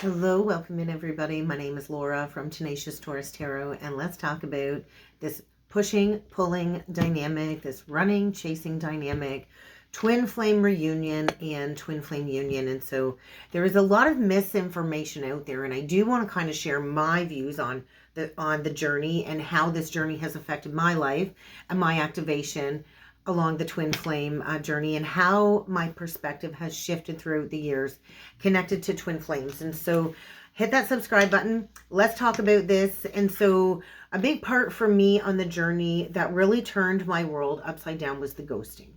Hello, welcome in everybody. My name is Laura from Tenacious Taurus Tarot, and let's talk about this pushing, pulling dynamic, this running, chasing dynamic, twin flame reunion and twin flame union. And so there is a lot of misinformation out there, and I do want to kind of share my views on the journey and how this journey has affected my life and my activation along the twin flame journey, and how my perspective has shifted throughout the years connected to twin flames. And so hit that subscribe button. Let's talk about this. And so a big part for me on the journey that really turned my world upside down was the ghosting.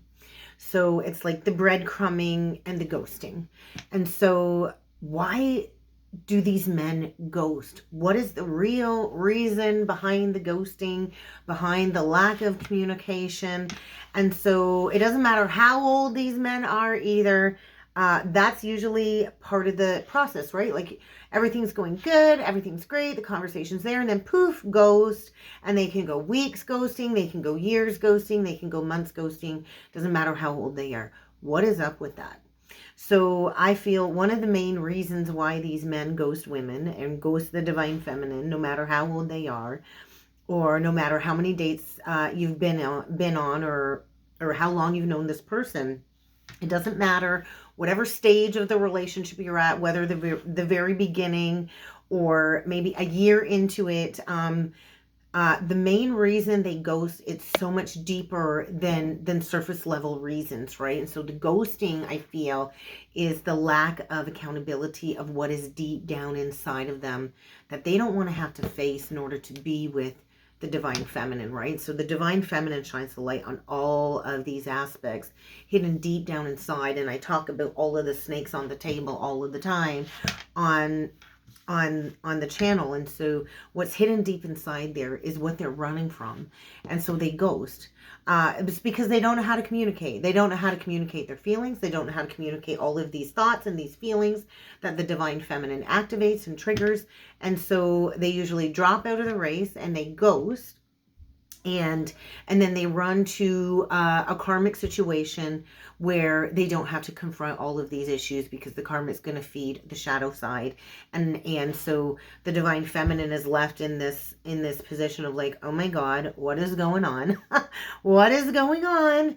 So it's like the breadcrumbing and the ghosting. And so why do these men ghost? What is the real reason behind the ghosting, behind the lack of communication? And so it doesn't matter how old these men are either. That's usually part of the process, right? Like everything's going good, everything's great, the conversation's there, and then poof, ghost. And they can go weeks ghosting, they can go years ghosting, they can go months ghosting. Doesn't matter how old they are. What is up with that? So I feel one of the main reasons why these men ghost women and ghost the divine feminine, no matter how old they are, or no matter how many dates you've been on, or how long you've known this person, it doesn't matter. Whatever stage of the relationship you're at, whether the very beginning or maybe a year into it, the main reason they ghost, it's so much deeper than surface level reasons, right? And so the ghosting, I feel, is the lack of accountability of what is deep down inside of them that they don't want to have to face in order to be with the divine feminine, right? So the divine feminine shines the light on all of these aspects hidden deep down inside. And I talk about all of the snakes on the table all of the time on the channel. And so what's hidden deep inside there is what they're running from. And so they ghost. It's because they don't know how to communicate. They don't know how to communicate their feelings. They don't know how to communicate all of these thoughts and these feelings that the divine feminine activates and triggers. And so they usually drop out of the race and they ghost. And then they run to a karmic situation where they don't have to confront all of these issues because the karma is going to feed the shadow side, and so the divine feminine is left in this position of like, oh my God, what is going on? What is going on?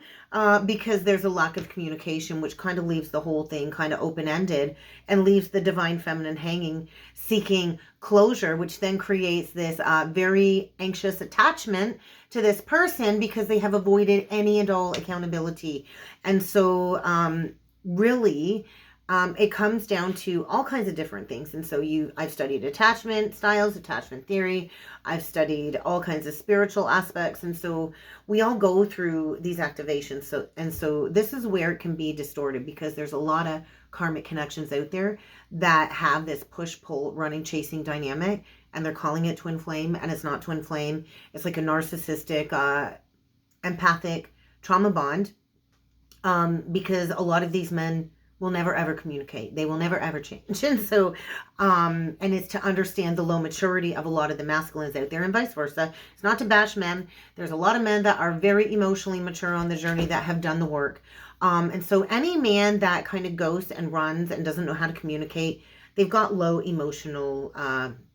Because there's a lack of communication, which kind of leaves the whole thing kind of open-ended and leaves the divine feminine hanging, seeking closure, which then creates this very anxious attachment to this person because they have avoided any and all accountability. And so really it comes down to all kinds of different things. And so I've studied attachment styles, attachment theory. I've studied all kinds of spiritual aspects. And so we all go through these activations. So this is where it can be distorted because there's a lot of karmic connections out there that have this push-pull, running, chasing dynamic, and they're calling it twin flame, and it's not twin flame. It's like a narcissistic, empathic trauma bond, because a lot of these men will never ever communicate. They will never ever change. And so, and it's to understand the low maturity of a lot of the masculines out there and vice versa. It's not to bash men. There's a lot of men that are very emotionally mature on the journey that have done the work. And so any man that kind of ghosts and runs and doesn't know how to communicate, they've got low emotional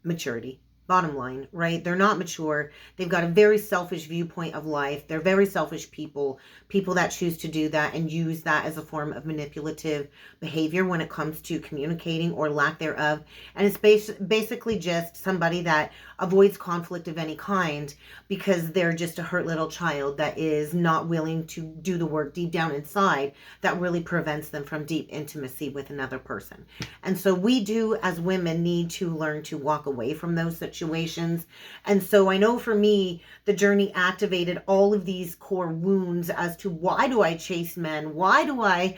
maturity. Bottom line, right? They're not mature. They've got a very selfish viewpoint of life. They're very selfish people that choose to do that and use that as a form of manipulative behavior when it comes to communicating or lack thereof. And it's basically just somebody that avoids conflict of any kind because they're just a hurt little child that is not willing to do the work deep down inside that really prevents them from deep intimacy with another person. And so we do, as women, need to learn to walk away from those situations. And so I know for me, the journey activated all of these core wounds as to why do I chase men? Why do I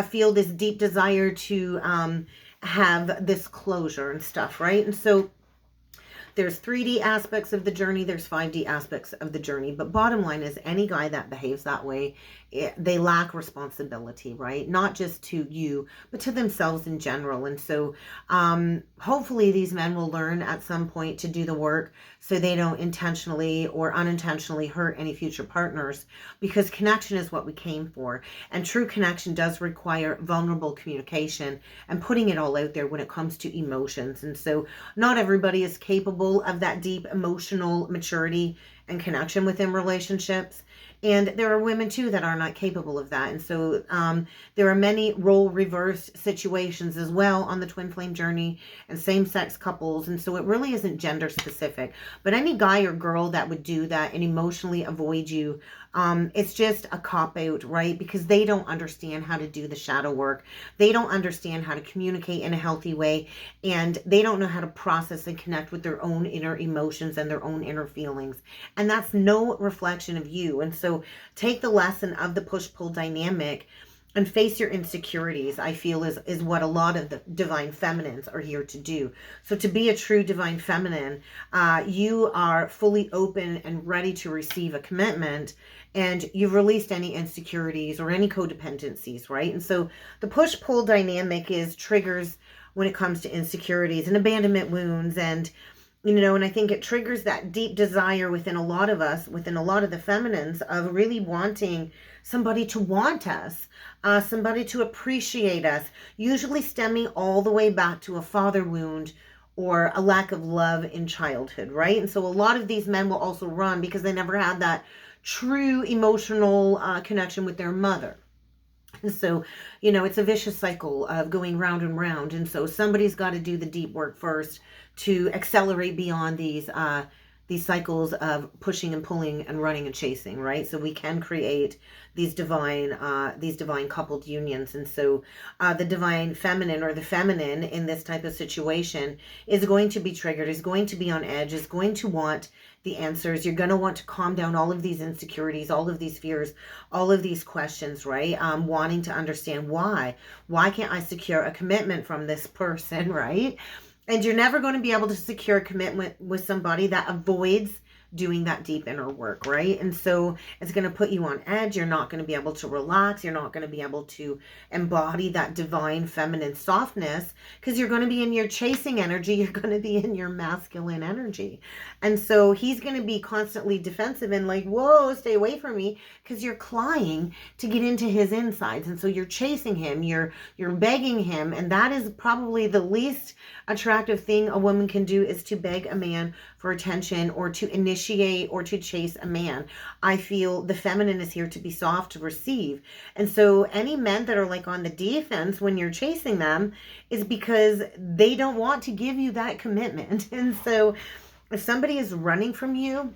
feel this deep desire to have this closure and stuff, right? And so there's 3D aspects of the journey, there's 5D aspects of the journey, but bottom line is any guy that behaves that way they lack responsibility, right? Not just to you, but to themselves in general. And so hopefully these men will learn at some point to do the work so they don't intentionally or unintentionally hurt any future partners, because connection is what we came for. And true connection does require vulnerable communication and putting it all out there when it comes to emotions. And so not everybody is capable of that deep emotional maturity and connection within relationships. And there are women too that are not capable of that. And so there are many role reverse situations as well on the twin flame journey, and same-sex couples. And so it really isn't gender specific. But any guy or girl that would do that and emotionally avoid you, it's just a cop-out, right? Because they don't understand how to do the shadow work. They don't understand how to communicate in a healthy way. And they don't know how to process and connect with their own inner emotions and their own inner feelings. And that's no reflection of you. And so take the lesson of the push-pull dynamic and face your insecurities, I feel is what a lot of the divine feminines are here to do. So to be a true divine feminine, you are fully open and ready to receive a commitment, and you've released any insecurities or any codependencies, right? And so the push-pull dynamic is triggers when it comes to insecurities and abandonment wounds, and and I think it triggers that deep desire within a lot of us, within a lot of the feminines, of really wanting somebody to want us, somebody to appreciate us, usually stemming all the way back to a father wound or a lack of love in childhood, right? And so a lot of these men will also run because they never had that true emotional connection with their mother. And so, it's a vicious cycle of going round and round. And so somebody's got to do the deep work first to accelerate beyond these cycles of pushing and pulling and running and chasing, right? So we can create these divine coupled unions. And so the divine feminine, or the feminine in this type of situation, is going to be triggered, is going to be on edge, is going to want the answers. You're going to want to calm down all of these insecurities, all of these fears, all of these questions, right? Wanting to understand why can't I secure a commitment from this person, right? And you're never going to be able to secure a commitment with somebody that avoids doing that deep inner work, right? And so it's going to put you on edge. You're not going to be able to relax. You're not going to be able to embody that divine feminine softness, because you're going to be in your chasing energy. You're going to be in your masculine energy. And so he's going to be constantly defensive and like, whoa, stay away from me, because you're clawing to get into his insides. And so you're chasing him, you're begging him. And that is probably the least attractive thing a woman can do, is to beg a man for attention or to initiate or to chase a man. I feel the feminine is here to be soft, to receive. And so any men that are like on the defense when you're chasing them is because they don't want to give you that commitment. And so if somebody is running from you,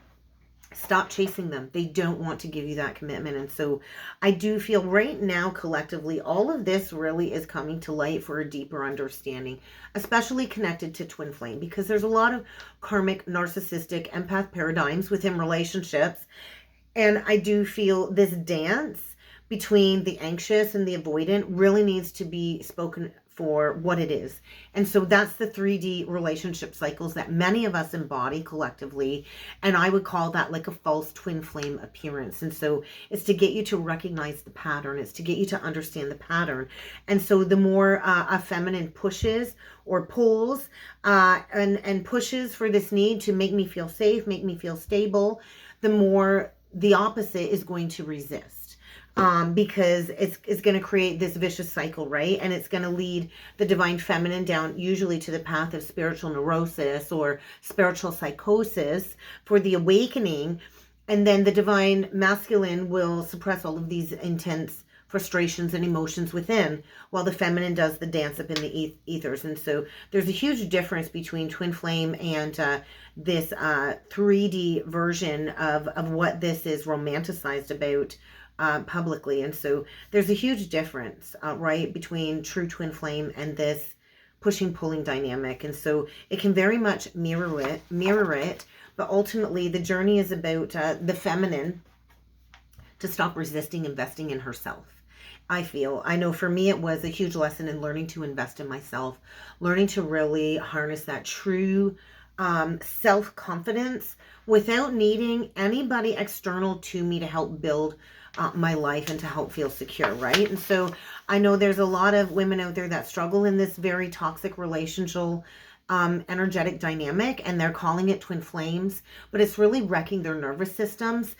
stop chasing them. They don't want to give you that commitment. And so I do feel right now, collectively, all of this really is coming to light for a deeper understanding, especially connected to twin flame, because there's a lot of karmic, narcissistic, empath paradigms within relationships. And I do feel this dance between the anxious and the avoidant really needs to be spoken for what it is. And so that's the 3D relationship cycles that many of us embody collectively. And I would call that like a false twin flame appearance. And so it's to get you to recognize the pattern. It's to get you to understand the pattern. And so the more a feminine pushes or pulls and pushes for this need to make me feel safe, make me feel stable, the more the opposite is going to resist. Because it's going to create this vicious cycle, right? And it's going to lead the divine feminine down usually to the path of spiritual neurosis or spiritual psychosis for the awakening. And then the divine masculine will suppress all of these intense frustrations and emotions within, while the feminine does the dance up in the ethers. And so there's a huge difference between twin flame and this 3D version of what this is romanticized about publicly. And so there's a huge difference, right, between true twin flame and this pushing pulling dynamic. And so it can very much mirror it, but ultimately the journey is about the feminine to stop resisting investing in herself. I know for me, it was a huge lesson in learning to invest in myself, learning to really harness that true self-confidence without needing anybody external to me to help build my life and to help feel secure, right? And so I know there's a lot of women out there that struggle in this very toxic relational energetic dynamic, and they're calling it twin flames, but it's really wrecking their nervous systems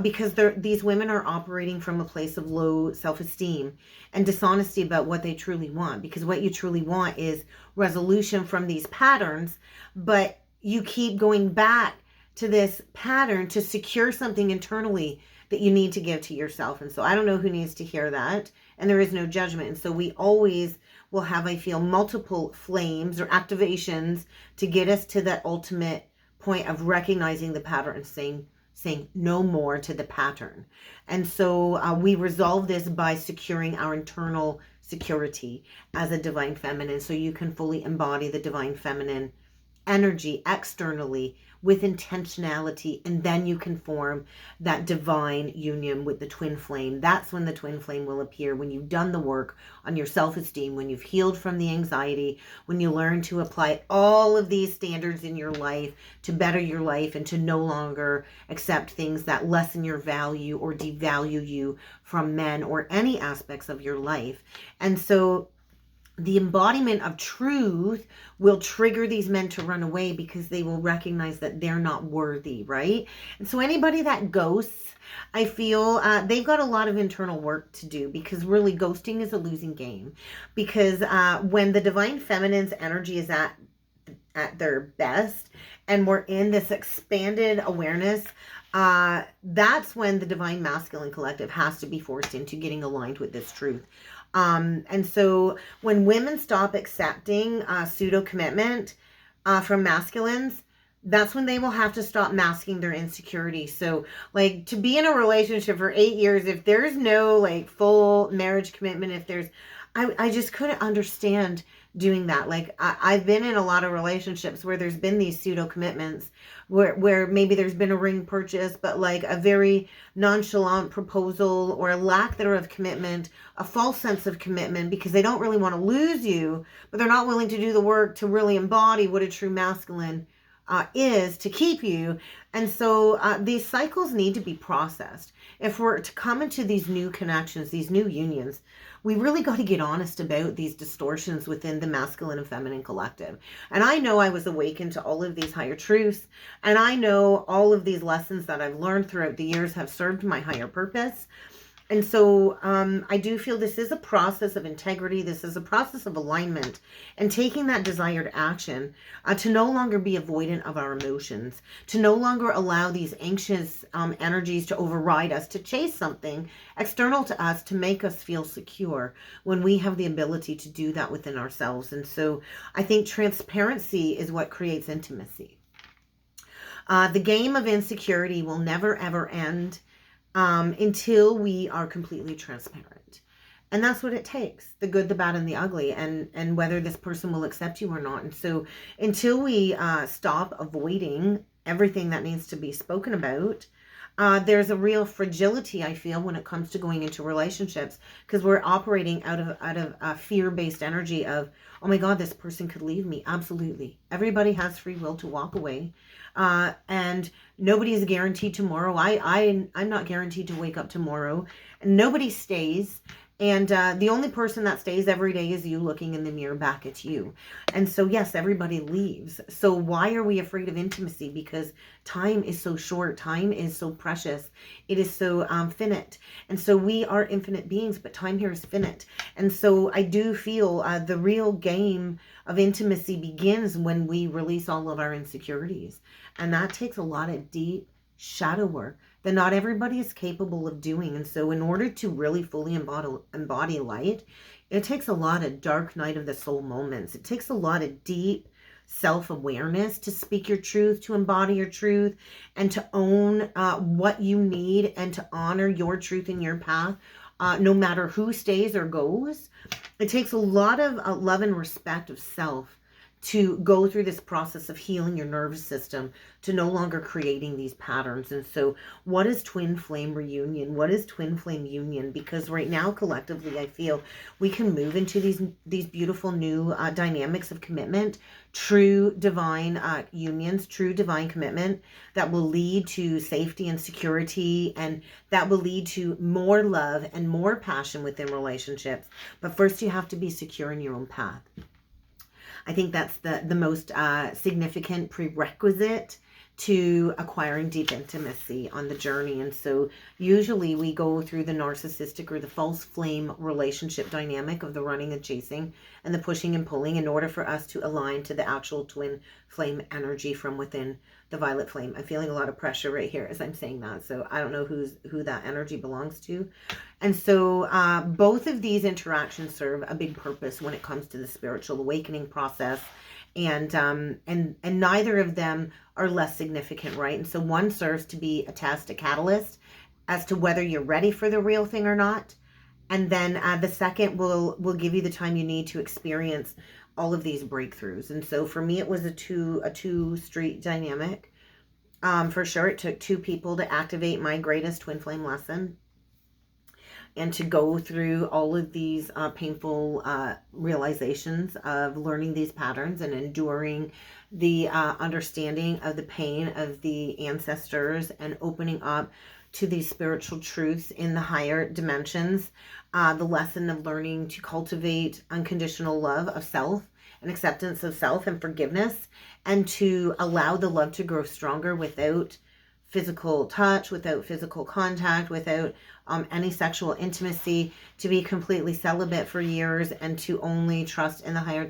because these women are operating from a place of low self-esteem and dishonesty about what they truly want, because what you truly want is resolution from these patterns, but you keep going back to this pattern to secure something internally that you need to give to yourself. And so I don't know who needs to hear that, and there is no judgment. And so we always will have, I feel, multiple flames or activations to get us to that ultimate point of recognizing the pattern and saying no more to the pattern. And so we resolve this by securing our internal security as a divine feminine, so you can fully embody the divine feminine energy externally with intentionality, and then you can form that divine union with the twin flame. That's when the twin flame will appear, when you've done the work on your self-esteem, when you've healed from the anxiety, when you learn to apply all of these standards in your life to better your life and to no longer accept things that lessen your value or devalue you from men or any aspects of your life. And so the embodiment of truth will trigger these men to run away because they will recognize that they're not worthy, right? And so anybody that ghosts, I feel they've got a lot of internal work to do, because really ghosting is a losing game. Because when the divine feminine's energy is at their best and we're in this expanded awareness, that's when the divine masculine collective has to be forced into getting aligned with this truth. And so when women stop accepting pseudo commitment from masculines, that's when they will have to stop masking their insecurity. So like, to be in a relationship for 8 years, if there's no like full marriage commitment, if there's, I just couldn't understand doing that. Like I've been in a lot of relationships where there's been these pseudo commitments where maybe there's been a ring purchase, but like a very nonchalant proposal or a lack thereof commitment, a false sense of commitment, because they don't really want to lose you, but they're not willing to do the work to really embody what a true masculine is to keep you. And so these cycles need to be processed. If we're to come into these new connections, these new unions, we really got to get honest about these distortions within the masculine and feminine collective. And I know I was awakened to all of these higher truths, and I know all of these lessons that I've learned throughout the years have served my higher purpose. And so I do feel this is a process of integrity. This is a process of alignment and taking that desired action to no longer be avoidant of our emotions, to no longer allow these anxious energies to override us, to chase something external to us to make us feel secure, when we have the ability to do that within ourselves. And so I think transparency is what creates intimacy. The game of insecurity will never, ever end until we are completely transparent. And that's what it takes, the good, the bad, and the ugly, and whether this person will accept you or not. And so until we stop avoiding everything that needs to be spoken about, there's a real fragility, I feel, when it comes to going into relationships, because we're operating out of a fear-based energy of, oh my God, this person could leave me. Absolutely. Everybody has free will to walk away. And nobody is guaranteed tomorrow. I'm not guaranteed to wake up tomorrow. Nobody stays. And the only person that stays every day is you looking in the mirror back at you. And so, yes, everybody leaves. So why are we afraid of intimacy? Because time is so short. Time is so precious. It is so finite. And so we are infinite beings, but time here is finite. And so I do feel the real game of intimacy begins when we release all of our insecurities. And that takes a lot of deep shadow work that not everybody is capable of doing. And so in order to really fully embody light, it takes a lot of dark night of the soul moments. It takes a lot of deep self-awareness to speak your truth, to embody your truth, and to own what you need, and to honor your truth and your path, no matter who stays or goes. It takes a lot of love and respect of self to go through this process of healing your nervous system, to no longer creating these patterns. And so what is twin flame reunion? What is twin flame union? Because right now, collectively, I feel we can move into these beautiful new dynamics of commitment, true divine unions, true divine commitment that will lead to safety and security, and that will lead to more love and more passion within relationships. But first, you have to be secure in your own path. I think that's the most significant prerequisite to acquiring deep intimacy on the journey. And so usually we go through the narcissistic or the false flame relationship dynamic of the running and chasing and the pushing and pulling in order for us to align to the actual twin flame energy from within the violet flame. I'm feeling a lot of pressure right here as I'm saying that. So I don't know who that energy belongs to. And so both of these interactions serve a big purpose when it comes to the spiritual awakening process. And neither of them are less significant, right? And so one serves to be a test, a catalyst as to whether you're ready for the real thing or not. And then the second will give you the time you need to experience all of these breakthroughs. And so for me, it was a two street dynamic. For sure, it took two people to activate my greatest twin flame lesson and to go through all of these painful realizations of learning these patterns and enduring the understanding of the pain of the ancestors and opening up to these spiritual truths in the higher dimensions. The lesson of learning to cultivate unconditional love of self and acceptance of self and forgiveness, and to allow the love to grow stronger without physical touch, without physical contact, without any sexual intimacy, to be completely celibate for years and to only trust in the higher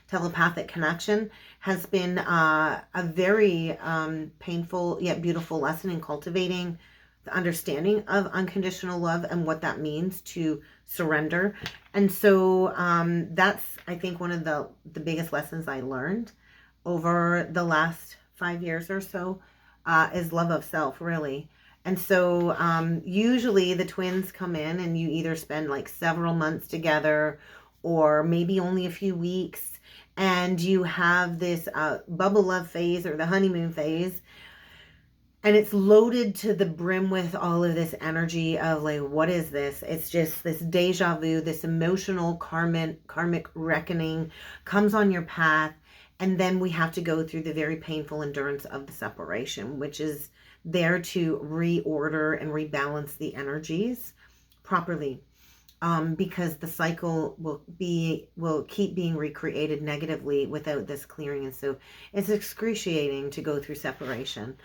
telepathic connection has been a very painful yet beautiful lesson in cultivating the understanding of unconditional love and what that means to surrender. And so that's, I think, one of the biggest lessons I learned over the last 5 years or so is love of self, really. And so usually the twins come in and you either spend like several months together or maybe only a few weeks, and you have this bubble love phase or the honeymoon phase, and it's loaded to the brim with all of this energy of like, what is this? It's just this deja vu, this emotional karmic reckoning comes on your path. And then we have to go through the very painful endurance of the separation, which is there to reorder and rebalance the energies properly. Because the cycle will keep being recreated negatively without this clearing. And so it's excruciating to go through separation,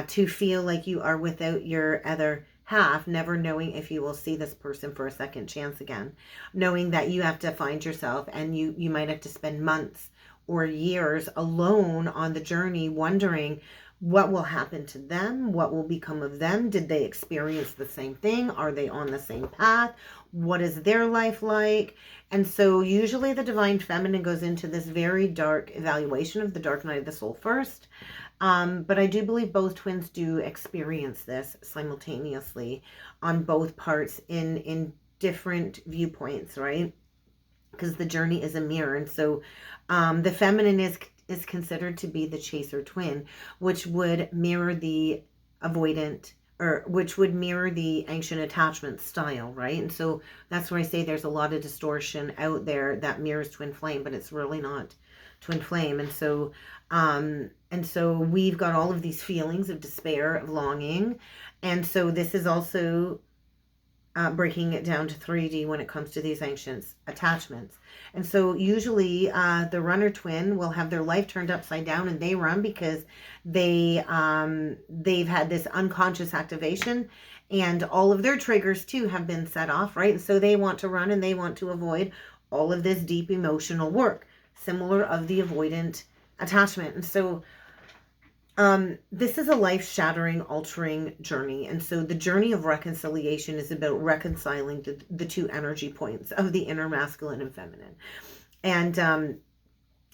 to feel like you are without your other half, never knowing if you will see this person for a second chance again, knowing that you have to find yourself and you might have to spend months or years alone on the journey, wondering what will happen to them, what will become of them, did they experience the same thing, are they on the same path, what is their life like? And so usually the divine feminine goes into this very dark evaluation of the dark night of the soul first. But I do believe both twins do experience this simultaneously on both parts in different viewpoints, right? Because the journey is a mirror. And so the feminine is considered to be the chaser twin, which would mirror the avoidant, or which would mirror the ancient attachment style, right? And so that's where I say there's a lot of distortion out there that mirrors twin flame, but it's really not twin flame. And so we've got all of these feelings of despair, of longing. And so this is also breaking it down to 3D when it comes to these ancient attachments. And so usually the runner twin will have their life turned upside down, and they run because they've had this unconscious activation, and all of their triggers too have been set off, right? And so they want to run and they want to avoid all of this deep emotional work, similar of the avoidant attachment. And so this is a life-shattering, altering journey. And so the journey of reconciliation is about reconciling the two energy points of the inner masculine and feminine. And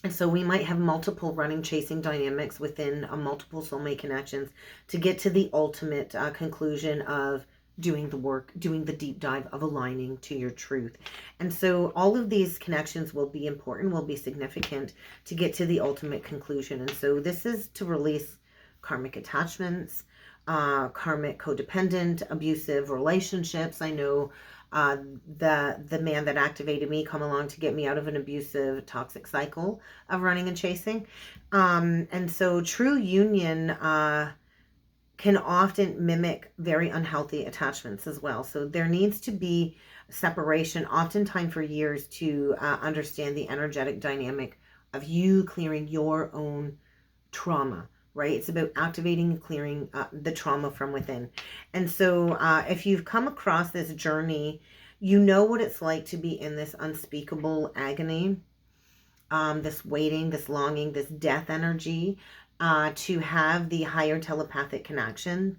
so we might have multiple running, chasing dynamics within multiple soulmate connections to get to the ultimate conclusion of doing the work, doing the deep dive of aligning to your truth. And so all of these connections will be important, will be significant to get to the ultimate conclusion. And so this is to release karmic attachments, karmic codependent, abusive relationships. I know the man that activated me come along to get me out of an abusive, toxic cycle of running and chasing. And so true union can often mimic very unhealthy attachments as well. So there needs to be separation, oftentimes for years, to understand the energetic dynamic of you clearing your own trauma, right? It's about activating and clearing the trauma from within. And so if you've come across this journey, you know what it's like to be in this unspeakable agony, this waiting, this longing, this death energy, to have the higher telepathic connection.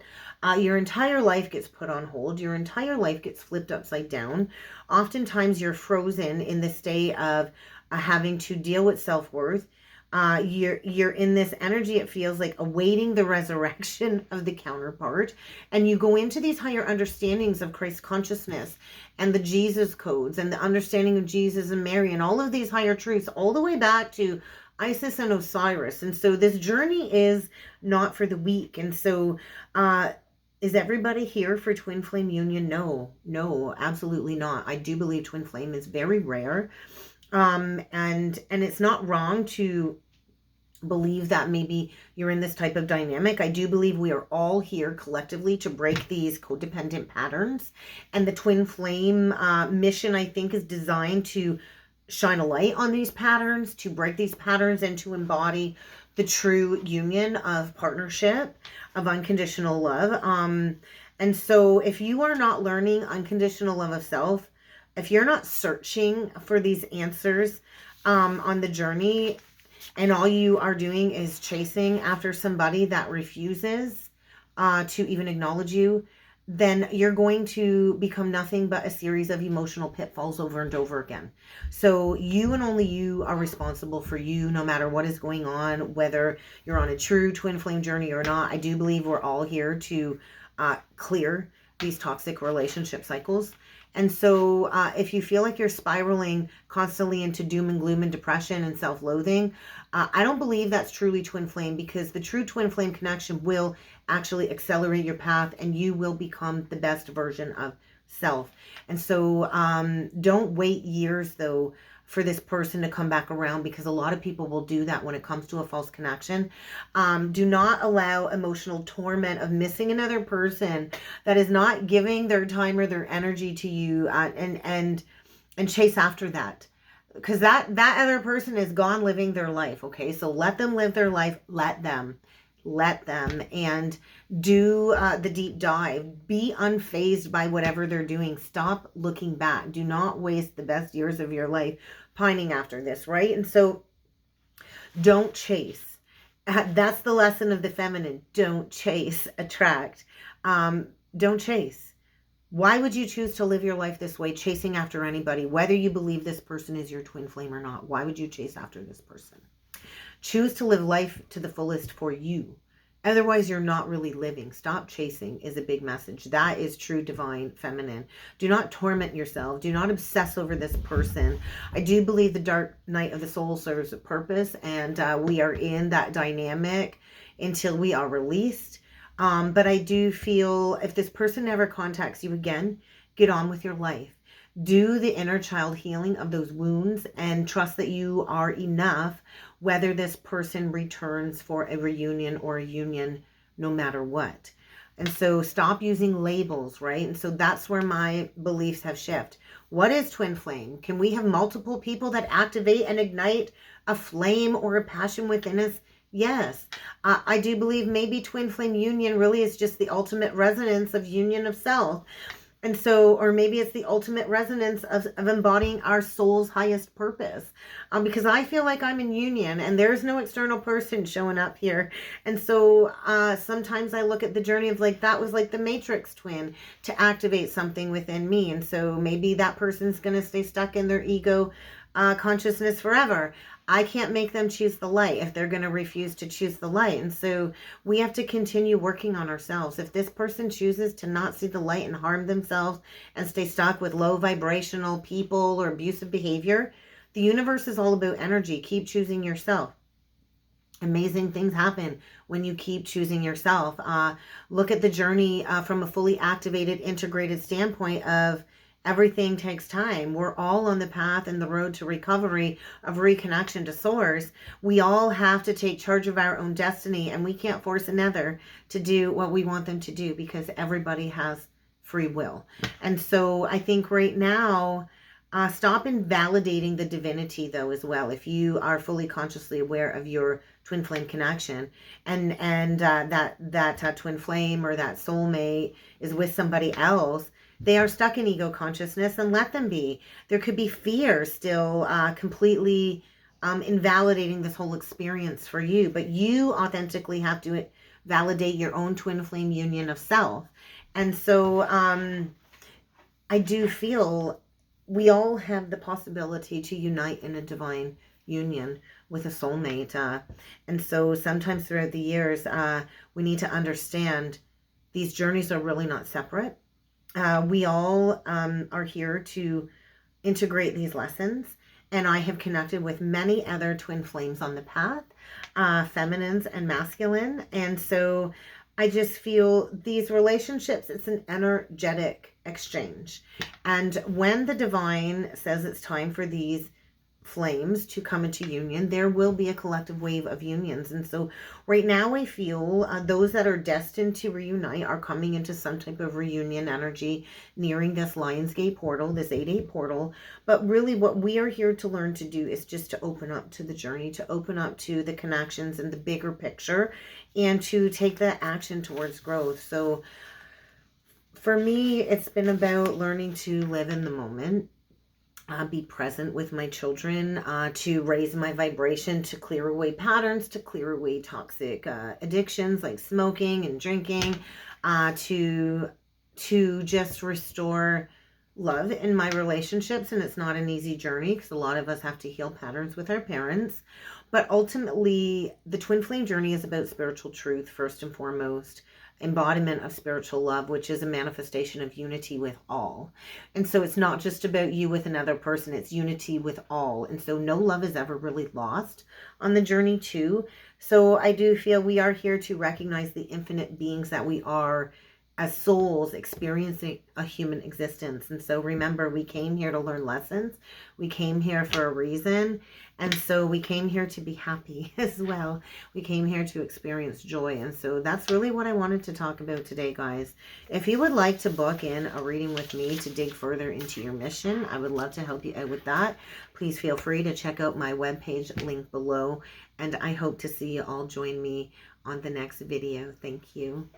Your entire life gets put on hold. Your entire life gets flipped upside down. Oftentimes you're frozen in the state of having to deal with self-worth. You're in this energy, it feels like, awaiting the resurrection of the counterpart. And you go into these higher understandings of Christ consciousness and the Jesus codes and the understanding of Jesus and Mary and all of these higher truths, all the way back to Isis and Osiris. And so this journey is not for the weak. And so is everybody here for twin flame union? No, absolutely not. I do believe twin flame is very rare. And it's not wrong to believe that maybe you're in this type of dynamic. I do believe we are all here collectively to break these codependent patterns. And the twin flame mission, I think, is designed to shine a light on these patterns, to break these patterns, and to embody the true union of partnership, of unconditional love. And so if you are not learning unconditional love of self, if you're not searching for these answers on the journey, and all you are doing is chasing after somebody that refuses to even acknowledge you, then you're going to become nothing but a series of emotional pitfalls over and over again. So you and only you are responsible for you, no matter what is going on, whether you're on a true twin flame journey or not. I do believe we're all here to clear these toxic relationship cycles. And so if you feel like you're spiraling constantly into doom and gloom and depression and self-loathing, I don't believe that's truly twin flame, because the true twin flame connection will actually accelerate your path and you will become the best version of self. And so don't wait years, though, for this person to come back around, because a lot of people will do that when it comes to a false connection. Do not allow emotional torment of missing another person that is not giving their time or their energy to you, and chase after that, because that other person is gone living their life. Okay, so let them live their life. Let them, and do the deep dive. Be unfazed by whatever they're doing. Stop looking back. Do not waste the best years of your life pining after this, right? And so don't chase. That's the lesson of the feminine. Don't chase, attract. Don't chase. Why would you choose to live your life this way, chasing after anybody, whether you believe this person is your twin flame or not? Why would you chase after this person? Choose to live life to the fullest for you. Otherwise, you're not really living. Stop chasing is a big message. That is true divine feminine. Do not torment yourself. Do not obsess over this person. I do believe the dark night of the soul serves a purpose, and we are in that dynamic until we are released. But I do feel if this person never contacts you again, get on with your life. Do the inner child healing of those wounds and trust that you are enough, whether this person returns for a reunion or a union, no matter what. And so stop using labels, right? And so that's where my beliefs have shifted. What is twin flame? Can we have multiple people that activate and ignite a flame or a passion within us? Yes. I do believe maybe twin flame union really is just the ultimate resonance of union of self. And so, or maybe it's the ultimate resonance of embodying our soul's highest purpose. Because I feel like I'm in union and there's no external person showing up here. And so sometimes I look at the journey of like, that was like the matrix twin to activate something within me. And so maybe that person's going to stay stuck in their ego consciousness forever. I can't make them choose the light if they're going to refuse to choose the light. And so we have to continue working on ourselves. If this person chooses to not see the light and harm themselves and stay stuck with low vibrational people or abusive behavior, the universe is all about energy. Keep choosing yourself. Amazing things happen when you keep choosing yourself. Look at the journey from a fully activated, integrated standpoint of everything takes time. We're all on the path and the road to recovery, of reconnection to source. We all have to take charge of our own destiny, and we can't force another to do what we want them to do because everybody has free will. And so I think right now, stop invalidating the divinity though as well. If you are fully consciously aware of your twin flame connection and that twin flame or that soulmate is with somebody else, they are stuck in ego consciousness, and let them be. There could be fear still completely invalidating this whole experience for you, but you authentically have to validate your own twin flame union of self. And so I do feel we all have the possibility to unite in a divine union with a soulmate. And so sometimes throughout the years, we need to understand these journeys are really not separate. We all are here to integrate these lessons. And I have connected with many other twin flames on the path, feminines and masculine. And so I just feel these relationships, it's an energetic exchange. And when the divine says it's time for these flames to come into union, there will be a collective wave of unions. And so right now I feel those that are destined to reunite are coming into some type of reunion energy, nearing this Lionsgate portal, this 8-8 portal. But really what we are here to learn to do is just to open up to the journey, to open up to the connections and the bigger picture, and to take that action towards growth. So for me, it's been about learning to live in the moment, be present with my children, to raise my vibration, to clear away patterns, to clear away toxic addictions like smoking and drinking, to just restore love in my relationships. And it's not an easy journey because a lot of us have to heal patterns with our parents. But ultimately, the twin flame journey is about spiritual truth, first and foremost, embodiment of spiritual love, which is a manifestation of unity with all. And so it's not just about you with another person, it's unity with all. And so no love is ever really lost on the journey too. So I do feel we are here to recognize the infinite beings that we are as souls experiencing a human existence. And so remember, we came here to learn lessons. We came here for a reason. And so we came here to be happy as well. We came here to experience joy. And so that's really what I wanted to talk about today, guys. If you would like to book in a reading with me to dig further into your mission, I would love to help you out with that. Please feel free to check out my webpage link below. And I hope to see you all join me on the next video. Thank you.